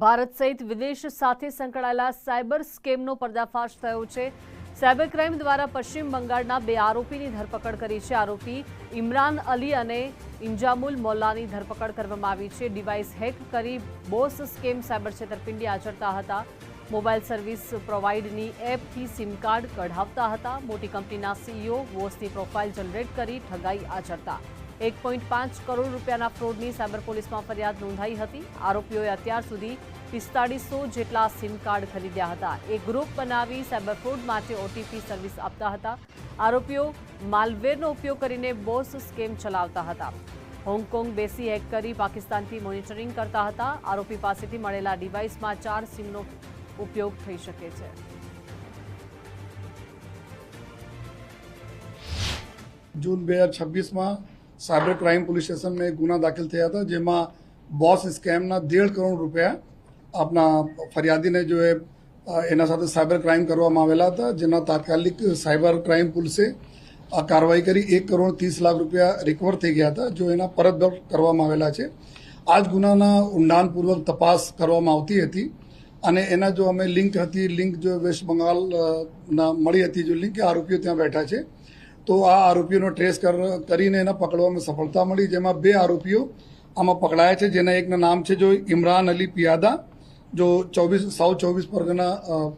ભારત સહિત વિદેશ સાથે સંકળાયેલા સાયબર સ્કેમનો પર્દાફાશ થયો છે। સાયબર ક્રાઇમ દ્વારા પશ્ચિમ બંગાળના બે આરોપીની ધરપકડ કરી છે। આરોપી ઇમરાન અલી અને ઇન્જામુલ મોલ્લાની ધરપકડ કરવામાં આવી છે। ડિવાઇસ હેક કરી બોસ સ્કેમ સાયબર છેતરપિંડી આચરતા હતા। મોબાઈલ સર્વિસ પ્રોવાઇડરની એપથી સિમ કાર્ડ કઢાવતા હતા। મોટી કંપનીના સીઈઓ બોસની પ્રોફાઇલ જનરેટ કરી ઠગાઈ આચરતા। 1.5 કરોડ રૂપિયાના ફ્રોડની સાયબર પોલીસમાં ફરિયાદ નોંધાઈ હતી। આરોપીઓએ અત્યાર સુધી 4500 જેટલા સિમ કાર્ડ ખરીદ્યા હતા। એક ગ્રુપ બનાવી સાયબર ફ્રોડ માટે ઓટીપી સર્વિસ આપતા હતા। આરોપીઓ માલવેરનો ઉપયોગ કરીને બોસ સ્કેમ ચલાવતા હતા। હોંગકોંગ બેસી હેક કરી પાકિસ્તાનથી મોનિટરિંગ કરતા હતા। આરોપી પાસેથી મળેલા ડિવાઇસમાં 4 સિમનો ઉપયોગ થઈ શકે છે। जून 2026 में साइबर क्राइम पुलिस स्टेशन में गुना दाखिल થયા था જેમાં બોસ સ્કેમના 1.5 કરોડ રૂપિયા આપના ફરિયાદીને જો એના સાથે સાયબર ક્રાઇમ કરવામાં આવેલા હતા, જેના તાત્કાલિક સાયબર ક્રાઇમ પોલીસે કાર્યવાહી કરી 1 કરોડ 30 લાખ રૂપિયા રિકવર થઈ ગયા હતા, જો એના પરત કરવામાં આવેલા છે। આ જ ગુનાના ઊંડાણપૂર્વક તપાસ કરવામાં આવતી હતી અને એના જો અમે લિંક જો વેસ્ટ બંગાળના મળી હતી, જો લિંક આરોપીઓ ત્યાં બેઠા છે, તો આ આરોપીઓનો ટ્રેસ કરીને એને પકડવામાં સફળતા મળી, જેમાં 2 આરોપીઓ આમાં પકડાયા છે, જેના એકના નામ છે જો ઇમરાન અલી પિયાદા, જો સાઉથ 24 પરગના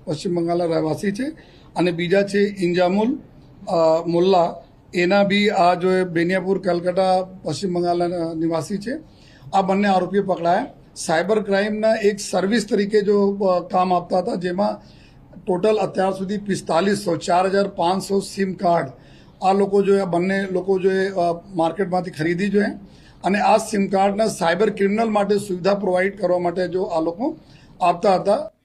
પશ્ચિમ બંગાળના રહેવાસી છે, અને બીજા છે ઇન્જામુલ મોલ્લા, એના બી આ જો બેનિયાપુર કલકત્તા પશ્ચિમ બંગાળના નિવાસી છે। આ બંને આરોપીઓ પકડાયા। સાયબર ક્રાઇમના એક સર્વિસ તરીકે જો કામ આપતા હતા, જેમાં ટોટલ અત્યાર સુધી 4500 4500 સિમ કાર્ડ આ લોકો જો આ બંને લોકો જો માર્કેટમાંથી ખરીદી જોઈએ અને આ સિમ કાર્ડના સાયબર ક્રિમિનલ માટે સુવિધા પ્રોવાઈડ કરવા માટે જો આ લોકો આપતા હતા।